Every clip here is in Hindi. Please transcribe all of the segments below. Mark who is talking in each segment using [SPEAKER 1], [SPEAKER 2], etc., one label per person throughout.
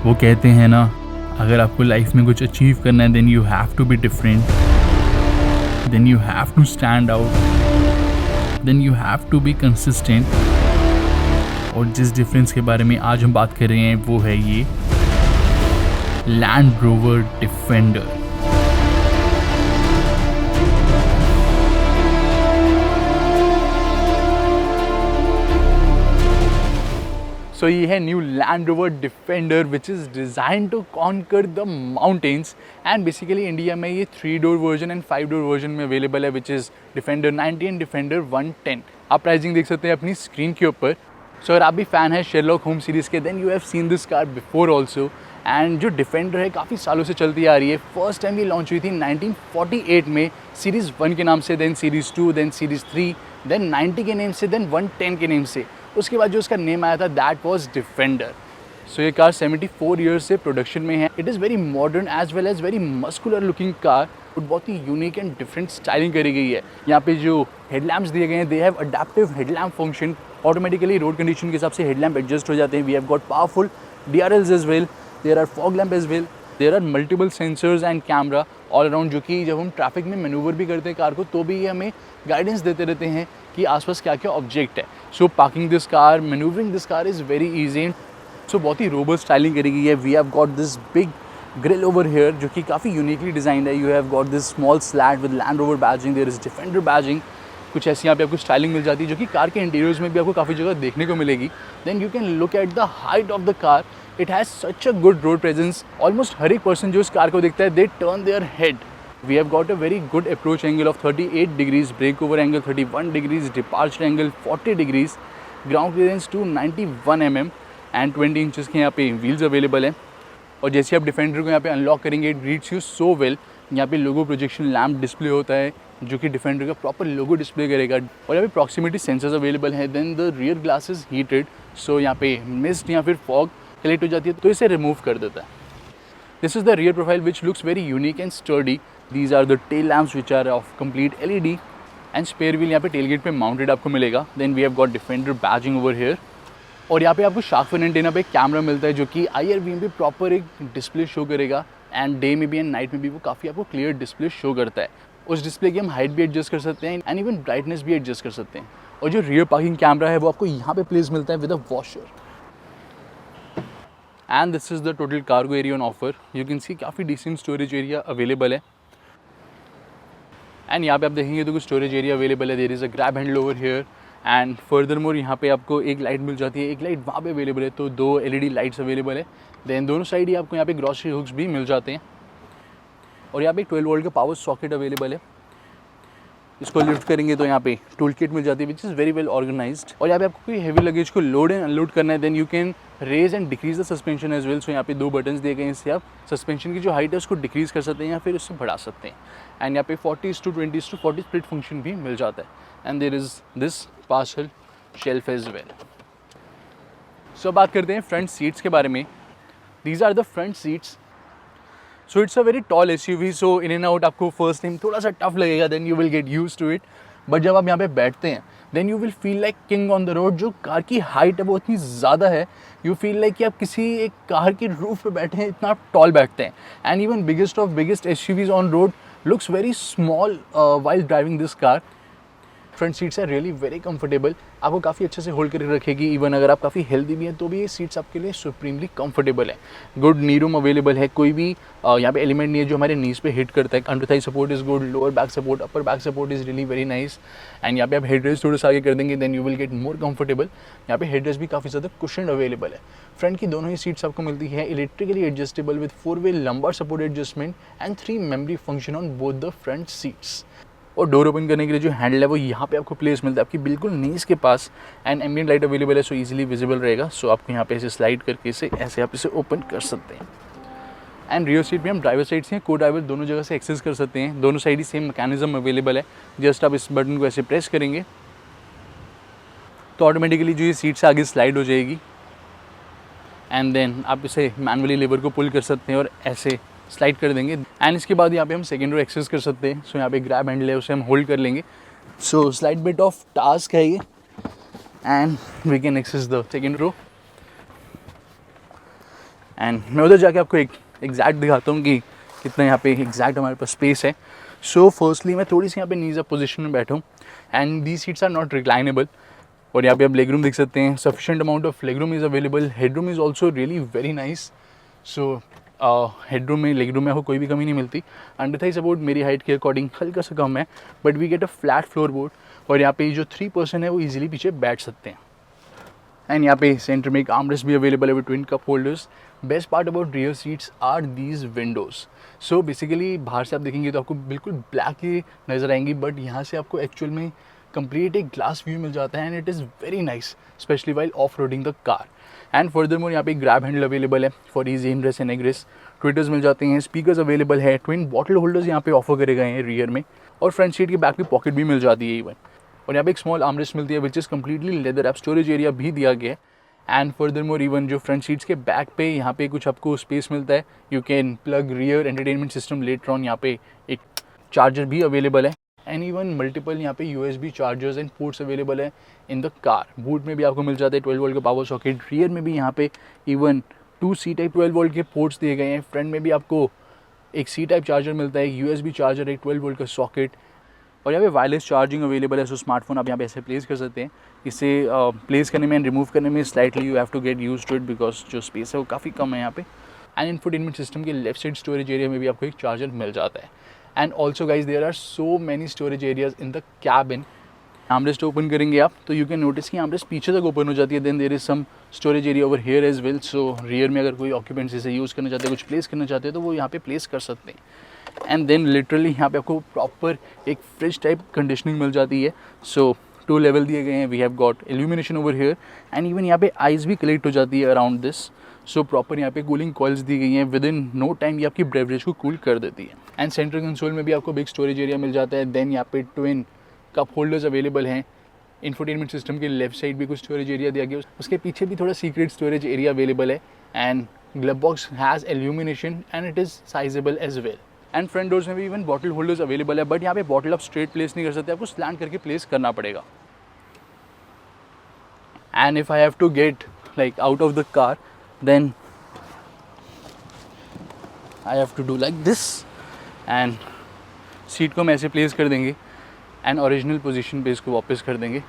[SPEAKER 1] वो कहते हैं ना, अगर आपको लाइफ में कुछ अचीव करना है then you have to be different, then you have to stand out, then you have to be consistent. और जिस डिफरेंस के बारे में आज हम बात कर रहे हैं वो है ये लैंड रोवर डिफेंडर। सो ये है new Land Rover Defender which is design to conquer the mountains. And basically India में ये 3 door version and 5 door version में अवेलेबल है, which is Defender 90 and Defender 110। आप प्राइसिंग देख सकते हैं अपनी स्क्रीन के ऊपर। सो अगर आप भी फ़ैन है शेरलॉक होम्स सीरीज़ के, then you have seen this car before also. And जो डिफेंडर है काफ़ी सालों से चलती आ रही है। फर्स्ट टाइम ये लॉन्च हुई थी 1948 में सीरीज़ 1 के नाम से, then series 2, then series 3, then 90 के नेम से, देन 110 के नेम से। उसके बाद जो उसका नेम आया था दैट वाज डिफेंडर। सो ये कार 74 ईयर्स से प्रोडक्शन में है। It is very modern age well as very muscular looking car. बहुत ही यूनिक एंड डिफरेंट स्टाइलिंग करी गई है। यहाँ पे जो हेडलैम्प्स दिए गए हैं, they have adaptive headlamp function. Automatically road condition के हिसाब से हेडलैम्प एडजस्ट हो जाते हैं। We have got powerful DRLs as well, there are fog lamp as well, there are multiple sensors and camera all around, जो कि जब हम ट्रैफिक में मैनूवर भी करते हैं कार को तो भी ये हमें गाइडेंस देते रहते हैं कि आसपास क्या क्या ऑब्जेक्ट है। So parking this car, manoeuvring this car is very easy. So बहुत ही रोबस्ट स्टाइलिंग करी गई है। We have got this big grille over here जो कि काफ़ी यूनिकली डिजाइंड है। You have got this small slat with Land Rover badging, there is Defender badging. कुछ ऐसी यहाँ पे आपको स्टाइलिंग मिल जाती है जो कि कार के इंटीरियर्स में भी आपको काफ़ी जगह देखने को मिलेगी। Then you can look at the height of the car. It has such a good road presence. Almost हर एक पर्सन जो इस कार को देखता है they turn their head. We have got a very good approach angle of 38 degrees, breakover angle 31 degrees, departure angle 40 degrees, ground clearance 291 mm and 20 inches के यहाँ पे व्हील्स अवेलेबल हैं। और जैसे आप डिफेंडर को यहाँ पे अनलॉक करेंगे, it reads you so well. यहाँ पे लोगो प्रोजेक्शन लैम्प डिस्प्ले होता है जो कि डिफेंडर का प्रॉपर लोगो डिस्प्ले करेगा। और यहाँ पे प्रॉक्सिमिटी सेंसर्स अवेलेबल हैं। Then the rear glass is heated, so यहाँ पे मिस्ट या फिर फॉग कलेक्ट हो जाती है तो इसे रिमूव कर देता है। This is the rear profile which looks very unique and sturdy. These are the tail lamps which are of complete LED and spare wheel यहाँ पे tailgate पे mounted आपको मिलेगा। Then we have got Defender badging over here। और यहाँ पे आपको शार्क फिन एंटेना पे कैमरा मिलता है जो कि IR-beam पे प्रॉपर एक डिस्प्ले शो करेगा। एंड डे में भी एंड नाइट में भी वो काफ़ी आपको क्लियर डिस्प्ले शो करता है। उस डिस्प्ले की हम हाइट भी एडजस्ट कर सकते हैं एंड इवन ब्राइटनेस भी एडजस्ट कर सकते हैं। और जो रियर पार्किंग कैमरा है वो आपको यहाँ पे प्लेस मिलता है with a washer. And this is the total cargo area on offer. You can see काफ़ी डिसेंट स्टोरेज एरिया अवेलेबल है। एंड यहाँ पे आप देखेंगे तो कुछ स्टोरेज एरिया अवेलेबल है। There is a grab handle over here and furthermore यहाँ पे आपको एक लाइट मिल जाती है। एक लाइट वहाँ पे अवेलेबल है, तो 2 LED लाइट्स अवेलेबल है। देन दोनों साइड ही आपको यहाँ पे ग्रॉसरी हुक्स भी मिल जाते हैं। और यहाँ पे 12 वोल्ट का पावर सॉकेट अवेलेबल है। इसको लिफ्ट करेंगे तो यहाँ पे टूल किट मिल जाती है which is very well organised. और यहाँ पे आपको कोई हैवी लगेज को लोड एंड अनलोड करना है, then you can raise and decrease the suspension as well. So यहाँ पे 2 बटन्स दिए गए हैं, इससे आप सस्पेंशन की जो हाइट है उसको डिक्रीज़ कर सकते हैं या फिर उससे बढ़ा सकते हैं। एंड यहाँ पे 40:20:40 स्प्लिट फंक्शन भी मिल जाता है। And there is this parcel shelf as well. So बात करते हैं फ्रंट सीट्स के बारे में। These are the front seats. So it's a very tall SUV, so in and out आपको फर्स्ट टाइम थोड़ा सा टफ लगेगा, then you will get use to it. But जब आप यहाँ पे बैठते हैं then you will feel like king on the road. जो कार की हाइट है वो इतनी ज़्यादा है, यू फील लाइक कि आप किसी एक कार के रूफ पे बैठे हैं, इतना आप टॉल बैठते हैं। And even biggest of biggest SUVs on road looks very small while driving this car. Front seats है रियली वेरी कंफर्टेबल, आपको काफ़ी अच्छे से होल्ड करके रखेगी। इवन अगर आप काफ़ी हेल्दी भी हैं तो भी ये सीट्स आपके लिए सुप्रीमली कंफर्टेबल है। गुड नी रूम अवेलेबल है, कोई भी यहाँ पे एलिमेंट नहीं है जो हमारे नीज पे हिट करता है। Under thigh support is good, lower back support, upper back support is really very nice. And यहाँ पे आप हेड रेस्ट थोड़ा सा आगे कर देंगे then you will get more comfortable. यहाँ पे हेड रेस्ट भी काफ़ी ज़्यादा कुशन अवेलेबल है। फ्रंट की दोनों ही सीट्स आपको मिलती है इलेक्ट्रिकली एडजस्टेबल विद 4-वे lumbar support adjustment and 3 memory function on both the front seats. और डोर ओपन करने के लिए जो हैंडल है वो यहाँ पे आपको प्लेस मिलता है आपकी बिल्कुल नीज के पास। एंड एम्बिएंट लाइट अवेलेबल है, सो इजीली विजिबल रहेगा। सो आपको यहाँ पे ऐसे स्लाइड करके इसे ऐसे आप इसे ओपन कर सकते हैं। एंड रियर सीट में हम ड्राइवर साइड से को ड्राइवर दोनों जगह से एक्सेस कर सकते हैं। दोनों साइड ही सेम मैकेनिज्म अवेलेबल है। जस्ट आप इस बटन को ऐसे प्रेस करेंगे तो ऑटोमेटिकली जो ये सीट से आगे स्लाइड हो जाएगी। एंड देन आप इसे मैनुअली लेवर को पुल कर सकते हैं और ऐसे स्लाइड कर देंगे। एंड इसके बाद यहाँ पे हम सेकेंड रो एक्सेस कर सकते हैं। सो यहाँ पे ग्रैब हैंडल है, उसे हम होल्ड कर लेंगे। So slide bit of task है ये and we can access the second row. And मैं उधर जाके आपको एक एग्जैक्ट दिखाता हूँ कि कितना यहाँ पे एग्जैक्ट हमारे पास स्पेस है. सो फर्स्टली मैं थोड़ी सी यहाँ पे नीज अप पोजिशन में बैठा हूँ and the seats are not reclinable. और यहाँ पे आप लेग रूम देख सकते हैं. Sufficient amount of leg room is available. Head room is also really very nice. So head room में लेग रूम में आपको कोई भी कमी नहीं मिलती. अंडर थाई सपोर्ट मेरी हाइट के अकॉर्डिंग हल्का सा कम है, but we get a flat floor board. और यहाँ पे जो 3 पर्सन है वो ईजिली पीछे बैठ सकते हैं. एंड यहाँ पे सेंटर में एक आर्मरेस्ट भी अवेलेबल है with twin cup holders. Best part about rear seats are these windows. So basically बाहर से आप देखेंगे तो आपको बिल्कुल ब्लैक ही नज़र आएंगी, बट यहाँ से आपको एक्चुअल में कंप्लीट एक ग्लास व्यू मिल जाता है and it is very nice specially while off roading the car. And furthermore यहाँ पे ग्रैब हैंडल अवेलेबल है for easy ingress and egress. Tweeters मिल जाते हैं. स्पीकर्स अवेलेबल है. ट्विन बॉटल होल्डर्स यहाँ पे ऑफर करे गए हैं रियर में. और फ्रंट सीट के बैक पे पॉकेट भी मिल जाती है इवन. और यहाँ पे एक स्मॉल आर्मरेस्ट मिलती है विच इज़ कम्प्लीटली लेदर. आप स्टोरेज एरिया भी दिया गया है. एंड फर्दर मोर इवन जो फ्रंट सीट्स के बैक पे यहाँ पे कुछ आपको स्पेस मिलता है. You can plug rear entertainment system later on. यहाँ पे एक चार्जर भी अवेलेबल है एंड इवन मल्टीपल यहाँ पे USB chargers and ports available है इन द कार. बूट में भी आपको मिल जाता है 12 वोल्ट का पावर सॉकेट. रियर में भी यहाँ पे इवन 2 C टाइप 12 वोल्ट के पोर्ट्स दिए गए हैं. फ्रंट में भी आपको एक C टाइप चार्जर मिलता है, USB चार्जर, एक 12 वोल्ट का सॉकेट. और यहाँ पे वायरलेस चार्जिंग अवेलेबल है. सो स्मार्टफोन आप यहाँ पे ऐसे प्लेस कर सकते हैं. इसे प्लेस करने में एंड रिमूव करने में slightly you have to get use to it because जो स्पेस है वो काफ़ी कम है यहाँ पे. एंड इंफोटेनमेंट सिस्टम के लेफ्ट साइड स्टोरेज एरिया में भी आपको एक चार्जर मिल जाता है. And also guys there are so many storage areas in the cabin. Armrest open करेंगे आप तो यू कैन नोटिस कि आर्मरेस्ट पीछे तक ओपन हो जाती है. Then there is some storage area over here as well. So rear में अगर कोई ऑक्यूपेंट्स इसे यूज़ करना चाहते हैं, कुछ प्लेस करना चाहते हैं, तो वो यहाँ पे प्लेस कर सकते हैं. एंड देन लिटरली यहाँ पे आपको प्रॉपर एक फ्रिज टाइप कंडीशनिंग मिल जाती है. सो 2 लेवल दिए गए हैं. We have got illumination over here and even यहाँ पे आइस भी कलेक्ट हो जाती है अराउंड दिस. सो प्रॉपर यहाँ पे कूलिंग कॉइल्स दी गई हैं. विद इन नो टाइम ये आपकी बेवरेज को कूल कर देती है. एंड सेंट्रल कंसोल में भी आपको बिग स्टोरेज एरिया मिल जाता है. देन यहाँ पे ट्विन कप होल्डर्स अवेलेबल हैं. इंफोटेनमेंट सिस्टम के लेफ्ट साइड भी कुछ स्टोरेज एरिया दिया गया. उसके पीछे भी थोड़ा सीक्रेट स्टोरेज एरिया अवेलेबल है. And glove box has illumination and it is sizeable as well. And front doors में भी इवन बॉटल होल्डर्स अवेलेबल है. बट यहाँ पे बॉटल आप स्ट्रेट प्लेस नहीं कर सकते, आपको स्लैंड करके प्लेस करना पड़ेगा. And if I have to get like out of the car then I have to do like this and seat को हम ऐसे प्लेस कर देंगे एंड ओरिजिनल पोजीशन पे इसको वापस कर देंगे.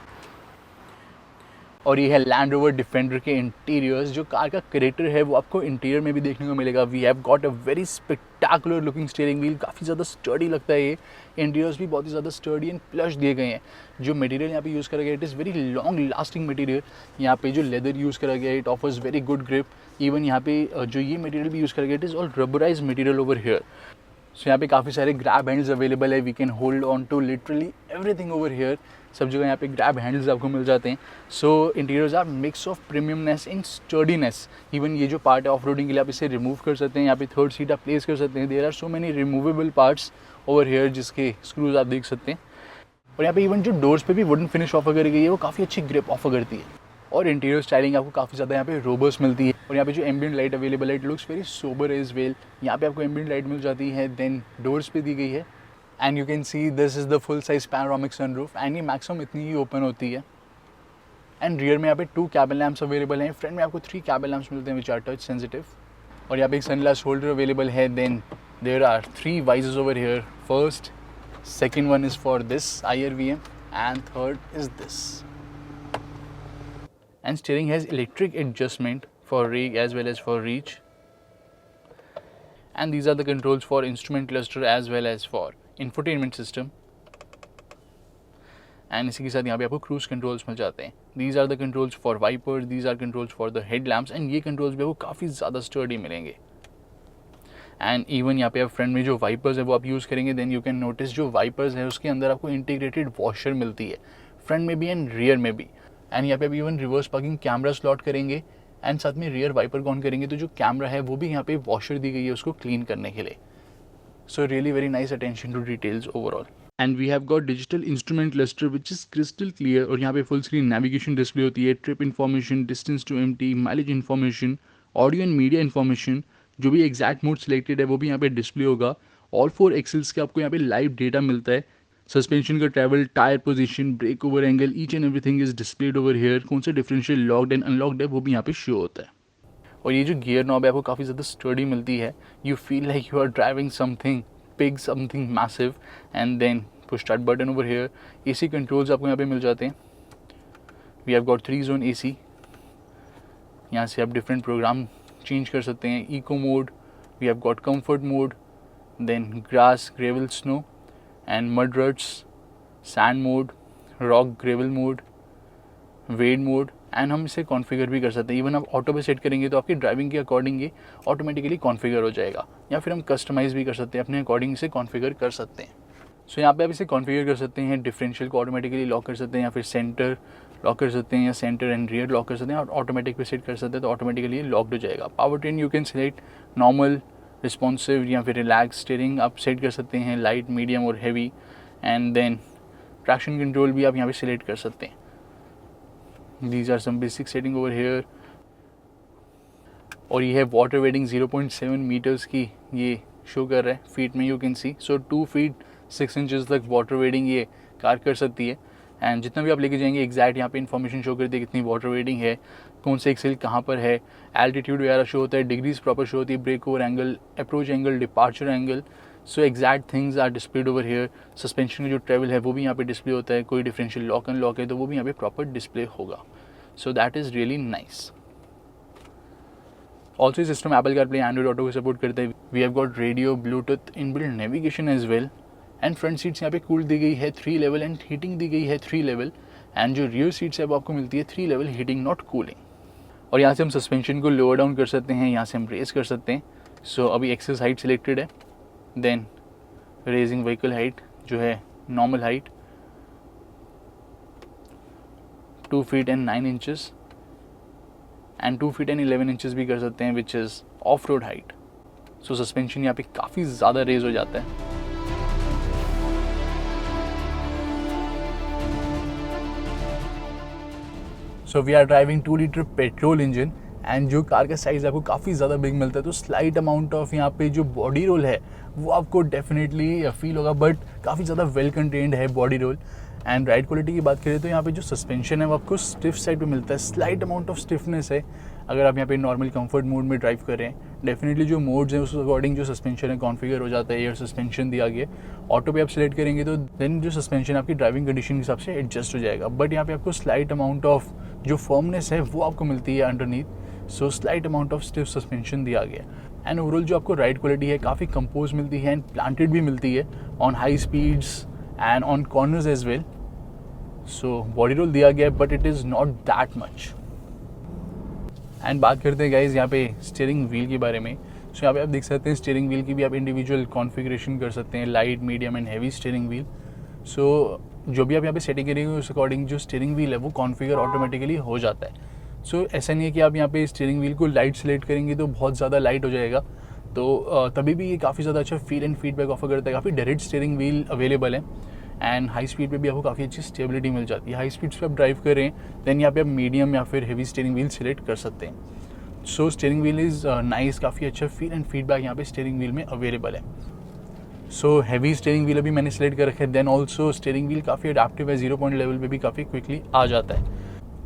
[SPEAKER 1] और ये है लैंड रोवर डिफेंडर के इंटीरियर्स. जो कार का करेक्टर है वो आपको इंटीरियर में भी देखने को मिलेगा. We have got a very spectacular looking steering wheel. काफ़ी ज़्यादा स्टर्डी लगता है ये. इंटीरियर्स भी बहुत ही ज़्यादा स्टर्डी एंड प्लश दिए गए हैं. जो मटेरियल यहाँ पे यूज़ करा गया it is very long lasting material. यहाँ पे जो लेदर यूज़ करा गया it offers very good grip. Even यहाँ पे जो ये मटेरियल भी यूज़ करा गया it is all rubberised material over here. So यहाँ पे काफ़ी सारे ग्रैब हैंडल्स अवेलेबल है. We can hold on to literally everything over here. सब जगह यहाँ पे ग्रैब हैंडल्स आपको मिल जाते हैं. So interiors are mix of premiumness in sturdiness. Even ये जो पार्ट है ऑफ रोडिंग के लिए आप इसे रिमूव कर सकते हैं. यहाँ पे थर्ड सीट आप प्लेस कर सकते हैं. There are so many removable parts over here जिसके स्क्रूज आप देख सकते हैं. और यहाँ पे इवन जो डोर्स पे भी वुडन फिनिश ऑफर करी गई है वो काफ़ी अच्छी ग्रिप ऑफर करती है. और इंटीरियर स्टाइलिंग आपको काफ़ी ज़्यादा यहाँ पे रोबस्ट मिलती है. और यहाँ पे जो एम्बिएंट लाइट अवेलेबल है it looks very sober as well. यहाँ पे आपको एम्बिएंट लाइट मिल जाती है. देन डोर्स पे दी गई है and you can see this is the full size panoramic sunroof. And ये मैक्सिमम इतनी ही ओपन होती है. एंड रियर में यहाँ पे 2 कैबिन लैम्प्स अवेलेबल हैं. फ्रंट में आपको 3 कैबिन लैम्प्स मिलते हैं विच आर टच सेंसिटिव. और यहाँ पे एक सनग्लास होल्डर अवेलेबल है. Then there are 3 visors over here. First, second one is for this IRVM and third is this. And steering has electric adjustment for rake as well as for reach. And these are the controls for instrument cluster as well as for infotainment system. And इसी के साथ यहाँ पे आपको cruise controls मिल जाते हैं. These are the controls for wipers, these are controls for the headlamps and ये controls भी आपको काफ़ी ज़्यादा sturdy मिलेंगे. एंड इवन यहाँ पे आप फ्रंट में जो वाइपर्स है वो आप यूज़ करेंगे. देन यू कैन नोटिस जो वाइपर्स है उसके अंदर आपको इंटीग्रेटेड वॉशर मिलती है फ्रंट में भी एंड रियर में भी. एंड यहाँ पे आप even reverse parking camera slot करेंगे एंड साथ में रियर वाइपर ऑन करेंगे तो जो कैमरा है वो भी यहाँ पे वॉशर दी गई है उसको क्लीन करने के लिए. So really very nice attention to details overall. And we have got digital instrument cluster which is crystal clear. और यहाँ पे फुल स्क्रीन नेविगेशन डिस्प्ले होती है. Trip information, distance to empty, mileage information, audio and media information. जो भी एग्जैक्ट मोड सिलेक्टेड है वो भी यहाँ पे डिस्प्ले होगा. ऑल 4 एक्सेल्स के आपको यहाँ पे लाइव डेटा मिलता है. सस्पेंशन का travel, tyre position, breakover angle, each and everything is displayed over here. कौन सा डिफरेंशियल लॉक्ड एंड अनलॉक्ड है वो भी यहाँ पे शो होता है. और ये जो गियर नॉब है आपको काफ़ी ज़्यादा स्टर्डी मिलती है. You feel like you are driving something big, something massive. And then push start button over here. AC controls आपको यहाँ पे मिल जाते हैं. We have got 3 zone AC. यहाँ से आप डिफरेंट प्रोग्राम चेंज कर सकते हैं. Eco mode, we have got comfort mode, then grass, gravel, snow and mud ruts, sand mode, rock gravel mode, wade mode. And हम इसे कॉन्फ़िगर भी कर सकते हैं. इवन आप ऑटो पे सेट करेंगे तो आपकी ड्राइविंग के अकॉर्डिंग ये ऑटोमेटिकली कॉन्फ़िगर हो जाएगा. या फिर हम कस्टमाइज़ भी कर सकते हैं, अपने अकॉर्डिंग इसे कॉन्फ़िगर कर सकते हैं. सो यहाँ पे आप इसे कॉन्फ़िगर कर सकते हैं. डिफरेंशियल को ऑटोमेटिकली लॉक कर सकते हैं, या फिर सेंटर लॉक कर सकते हैं, या सेंटर एंड रियर लॉक कर सकते हैं. और ऑटोमेटिक पे सेट कर सकते हैं तो ऑटोमेटिकली ये लॉक्ड हो जाएगा. Powertrain you can select normal, responsive या फिर रिलैक्स स्टीयरिंग आप सेट कर सकते हैं, लाइट, मीडियम और heavy. And then traction control भी आप यहाँ पे सिलेक्ट कर सकते हैं. These are some basic setting over here. और ये है वाटर वेटिंग 0.7 मीटर्स की ये शो कर रहा है फीट में. You can C. So 2 feet 6 inches तक वाटर वेटिंग ये कार कर सकती है. एंड जितना भी आप लेके जाएंगे एग्जैक्ट यहाँ पे इन्फॉर्मेशन शो करती है कितनी वाटर वेटिंग है, कौन से एक्सेल कहाँ पर है, एल्टीट्यूड वगैरह शो होता है, डिग्रीज प्रॉपर शो होती है, breakover angle, approach angle, departure angle. So exact things are displayed over here. Suspension का जो ट्रेवल है वो भी यहाँ पे डिस्प्ले होता है. कोई डिफरेंशियल लॉक एंड लॉक है तो वो भी यहाँ पे प्रॉपर डिस्प्ले होगा. So that is really nice. Also system Apple CarPlay, Android Auto को सपोर्ट करते हैं. We have got radio, Bluetooth, inbuilt navigation as well. And front seats यहाँ पे कूल दी गई है 3 level एंड हीटिंग दी गई है 3 level. एंड जो रियर सीट्स है वो आपको मिलती है 3 level हीटिंग, नॉट कूलिंग. और यहाँ से हम सस्पेंशन को लोअर डाउन कर सकते हैं, यहाँ से हम रेज कर सकते हैं. सो अभी एक्सेस हाइट सिलेक्टेड है. देन रेजिंग व्हीकल हाइट जो है normal height 2 feet and 9 inches and 2 feet and 11 inches भी कर सकते हैं which is off road height. So suspension यहाँ पे काफ़ी ज़्यादा रेज हो जाता है. So we are driving 2 liter petrol engine. And जो कार का साइज़ आपको काफ़ी ज़्यादा बिग मिलता है तो स्लाइट अमाउंट ऑफ यहाँ पे जो बॉडी रोल है वो आपको डेफिनेटली फील होगा, बट काफ़ी ज़्यादा वेल कंटेन्ड है body roll. And ride quality की बात करें तो यहाँ पे जो सस्पेंशन है वो आपको स्टिफ साइड पे मिलता है. स्लाइट अमाउंट ऑफ स्टिफनेस है अगर आप यहाँ पे नॉर्मल कंफर्ट मोड में ड्राइव कर रहे हैं. डेफिनेटली जो मोड्स हैं उस अकॉर्डिंग जो सस्पेंशन है कॉन्फ़िगर हो जाता है. एयर सस्पेंशन दिया गया. ऑटो पे आप सिलेक्ट करेंगे तो देन जो सस्पेंशन आपकी ड्राइविंग कंडीशन के हिसाब से एडजस्ट हो जाएगा. बट यहाँ पे आपको स्लाइट अमाउंट ऑफ जो फर्मनेस है वो आपको मिलती है underneath. So slight amount of stiff suspension दिया गया. एंड ओवरऑल जो आपको राइड क्वालिटी है काफ़ी कंपोज मिलती है एंड प्लांटेड भी मिलती है on high speeds and on corners as well. So body roll दिया गया है but it is not that much. And बात करते हैं गाइज यहाँ पे स्टीयरिंग व्हील के बारे में. सो यहाँ पे आप देख सकते हैं स्टीयरिंग व्हील की भी आप इंडिविजुअल कॉन्फ़िगरेशन कर सकते हैं, light, medium and heavy steering wheel. So जो भी आप यहाँ पे सेटिंग करेंगे उस अकॉर्डिंग जो स्टीयरिंग व्हील है वो कॉन्फ़िगर ऑटोमेटिकली हो जाता है. सो ऐसा नहीं है कि आप यहाँ पे स्टीयरिंग व्हील को लाइट सेलेक्ट करेंगे तो बहुत ज़्यादा लाइट हो जाएगा. तो तभी भी ये काफ़ी ज़्यादा अच्छा फील एंड फीडबैक ऑफर करता है. काफ़ी डायरेक्ट स्टीयरिंग व्हील अवेलेबल है एंड हाई स्पीड पे भी आपको काफ़ी अच्छी स्टेबिलिटी मिल जाती है. हाई स्पीड्स पे आप ड्राइव कर रहे हैं देन यहाँ पे आप मीडियम या फिर हेवी स्टीयरिंग व्हील सेलेक्ट कर सकते हैं. सो स्टीयरिंग व्हील इज़ नाइस. काफ़ी अच्छा फील एंड फीडबैक यहाँ पे स्टीयरिंग व्हील में अवेलेबल है. सो हैवी स्टीयरिंग व्हील अभी मैंने सेलेक्ट कर रखा है. देन ऑल्सो स्टीयरिंग व्हील काफ़ी अडेप्टिव है, 0 point लेवल पे भी काफ़ी क्विकली आ जाता है.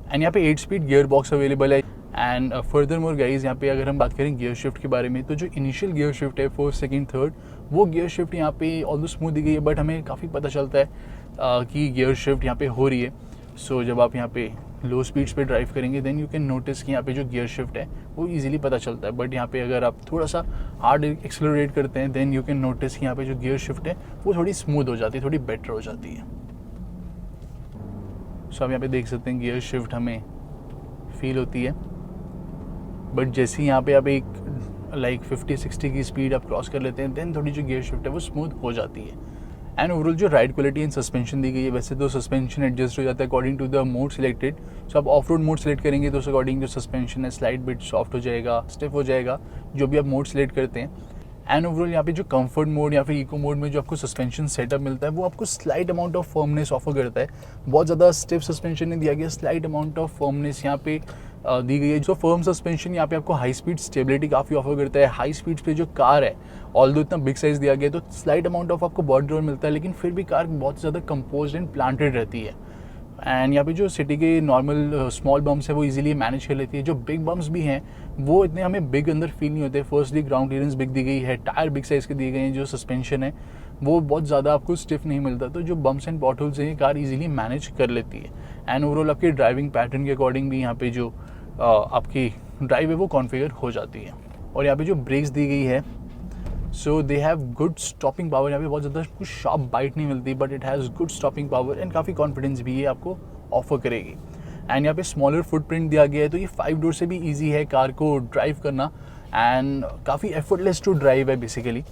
[SPEAKER 1] एंड यहाँ पे 8 speed गियर बॉक्स अवेलेबल है. एंड फर्दर मोर गाइज यहाँ पे अगर हम बात करें गियर शिफ्ट के बारे में तो जो इनिशियल गियर शिफ्ट है फर्स्ट, सेकंड, थर्ड वो गियर शिफ्ट यहाँ पे ऑल्दो स्मूथ दी गई है बट हमें काफ़ी पता चलता है कि गियर शिफ्ट यहाँ पे हो रही है. सो जब आप यहाँ पे लो स्पीड्स पे ड्राइव करेंगे देन यू कैन नोटिस कि यहाँ पे जो गियर शिफ्ट है वो इजीली पता चलता है. बट यहाँ पे अगर आप थोड़ा सा हार्ड एक्सेलरेट करते हैं देन यू कैन नोटिस कि यहाँ पे जो गियर शिफ्ट है वो थोड़ी स्मूथ हो जाती है, थोड़ी बेटर हो जाती है. सो आप यहाँ पे देख सकते हैं गियर शिफ्ट हमें फील होती है. बट जैसे ही यहाँ पे आप एक लाइक 50-60 की स्पीड आप क्रॉस कर लेते हैं देन थोड़ी जो गियर शिफ्ट है वो स्मूथ हो जाती है. एंड ओवरऑल जो राइड क्वालिटी एंड सस्पेंशन दी गई है वैसे तो सस्पेंशन एडजस्ट हो जाता है according to the mode selected. So आप ऑफ रोड मोड सेलेक्ट करेंगे तो उस अकॉर्डिंग जो सस्पेंशन है स्लाइड बिट सॉफ्ट हो जाएगा, स्टिफ हो जाएगा, जो भी आप मोड सेलेक्ट करते हैं. एंड ओवरऑल यहाँ पे जो कंफर्ट मोड या फिर इको मोड में जो आपको सस्पेंशन सेटअप मिलता है वो आपको slight amount of firmness offer करता है. बहुत ज़्यादा स्टिफ सस्पेंशन नहीं दिया गया, स्लाइट अमाउंट ऑफ फर्मनेस यहाँ पे दी गई है. जो फर्म सस्पेंशन यहाँ पे आपको हाई स्पीड स्टेबिलिटी काफ़ी ऑफर करता है. हाई स्पीड पे जो कार है ऑल्दो इतना बिग साइज दिया गया है तो स्लाइट अमाउंट ऑफ आपको बॉडी रोल मिलता है लेकिन फिर भी कार बहुत ज़्यादा कंपोज्ड एंड प्लांटेड रहती है. एंड यहाँ पे जो सिटी के नॉर्मल स्मॉल बम्प्स है वो इजीली मैनेज कर लेती है। जो बिग बम्प्स भी हैं वो इतने हमें बिग अंदर फील नहीं होते। फर्स्टली ग्राउंड क्लियरेंस बिग दी गई है, टायर बिग साइज़ के दिए गए हैं, जो सस्पेंशन है वो बहुत ज़्यादा आपको स्टिफ नहीं मिलता, तो जो बम्प्स एंड पॉटहोल्स हैं ये कार इजीली मैनेज कर लेती है। एंड ओवरऑल आपके ड्राइविंग पैटर्न के अकॉर्डिंग भी यहाँ पे जो आपकी ड्राइव है वो कॉन्फ़िगर हो जाती है। और यहाँ पे जो ब्रेक्स दी गई है, so they have good stopping power. यहाँ पे बहुत ज़्यादा कुछ शार्प बाइट नहीं मिलती, but it has good stopping power and काफ़ी कॉन्फिडेंस भी ये आपको ऑफर करेगी। एंड यहाँ पे स्मॉलर फुटप्रिंट दिया गया है, तो ये 5 डोर से भी ईजी है कार को ड्राइव करना एंड काफ़ी एफर्टलेस टू ड्राइव है बेसिकली।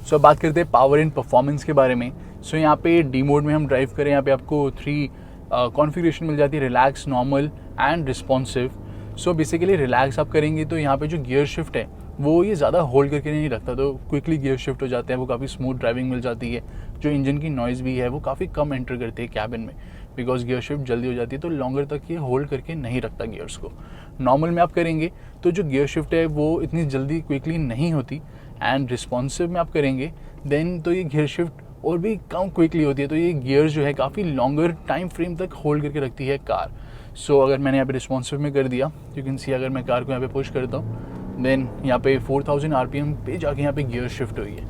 [SPEAKER 1] सो बात करते हैं पावर एंड परफॉर्मेंस के बारे में। सो यहाँ पे डी मोड में हम ड्राइव करें, यहाँ पे आपको 3 कॉन्फ़िगरेशन मिल जाती है, relax, normal and responsive. So basically relax आप करेंगे तो यहाँ पे जो गियर शिफ्ट है वो ये ज़्यादा होल्ड करके नहीं रखता, तो क्विकली गियर शिफ्ट हो जाते हैं, वो काफ़ी स्मूथ ड्राइविंग मिल जाती है। जो इंजन की नॉइज़ भी है वो काफ़ी कम एंटर करती है कैबिन में, बिकॉज गियर शिफ्ट जल्दी हो जाती है, तो लॉन्गर तक ये होल्ड करके नहीं रखता गियर्स को। नॉर्मल में आप करेंगे तो जो गियर शिफ्ट है वो इतनी जल्दी क्विकली नहीं होती, एंड रिस्पॉन्सिव में आप करेंगे देन तो ये गियर शिफ्ट और भी कम क्विकली होती है, तो ये गियर जो है काफ़ी लॉन्गर टाइम फ्रेम तक होल्ड करके रखती है कार। सो अगर मैंने यहाँ पे रिस्पॉन्सिव में कर दिया, यू कैन सी, अगर मैं कार को यहाँ पे पुश करता हूँ देन यहाँ पे 4000 RPM पे जाके यहाँ पे गियर शिफ्ट हुई है।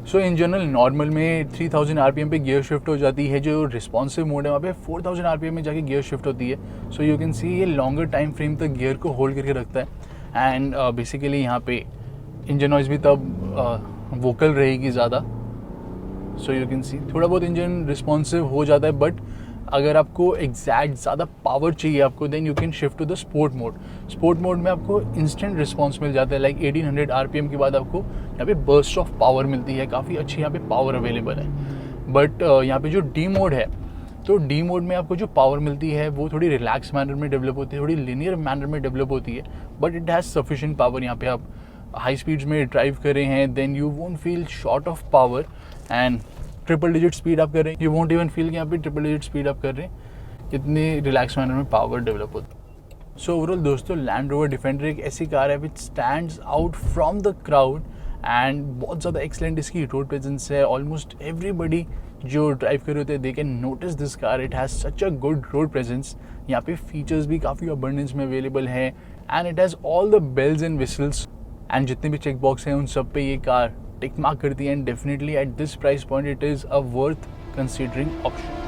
[SPEAKER 1] सो इन जनरल नॉर्मल में 3000 RPM पे गियर शिफ्ट हो जाती है, जो रिस्पॉन्सिव मोड है वहाँ पे 4000 RPM में जाके गियर शिफ्ट होती है। सो यू कैन सी ये लॉन्गर टाइम फ्रेम तक गियर को होल्ड करके रखता है। एंड बेसिकली यहाँ पे इंजन नॉइज़ भी तब वोकल रहेगी ज़्यादा। सो यू कैन सी थोड़ा बहुत इंजन रिस्पॉन्सिव हो जाता है, बट अगर आपको एग्जैक्ट ज़्यादा पावर चाहिए आपको, then you can shift to the sport mode. Sport mode में आपको इंस्टेंट रिस्पॉन्स मिल जाता है, लाइक 1800 RPM के बाद आपको यहाँ पे बर्स्ट ऑफ पावर मिलती है, काफ़ी अच्छी यहाँ पे पावर अवेलेबल है। बट यहाँ पे जो डी मोड है, तो डी मोड में आपको जो पावर मिलती है वो थोड़ी रिलैक्स मैनर में डेवलप होती है, थोड़ी लिनियर मैनर में डेवलप होती है, but it has sufficient power. यहाँ पे आप हाई स्पीड्स में ड्राइव कर रहे हैं then you won't feel short of power, and triple digit speed आप कर रहे हैं, यू वोंट इवन फील कि यहाँ पे ट्रिपल डिजिट स्पीड आप कर रहे हैं, इतनी रिलैक्स मैनर में पावर डेवलप होती है। सो ओवरऑल दोस्तों, लैंड रोवर डिफेंडर एक ऐसी कार है which stands out from the crowd and बहुत ज़्यादा एक्सलेंट इसकी रोड प्रेजेंस है। ऑलमोस्ट एवरीबडी जो ड्राइव कर रहे होते हैं they can notice this car, it has such a good road presence. यहाँ पे फीचर्स भी काफ़ी अबंडेंस में अवेलेबल हैं and it has all the bells and whistles, and जितने भी चेक बॉक्स हैं उन सब पे ये कार टिक मार्क करती है, and definitely at this price point it is a worth considering option.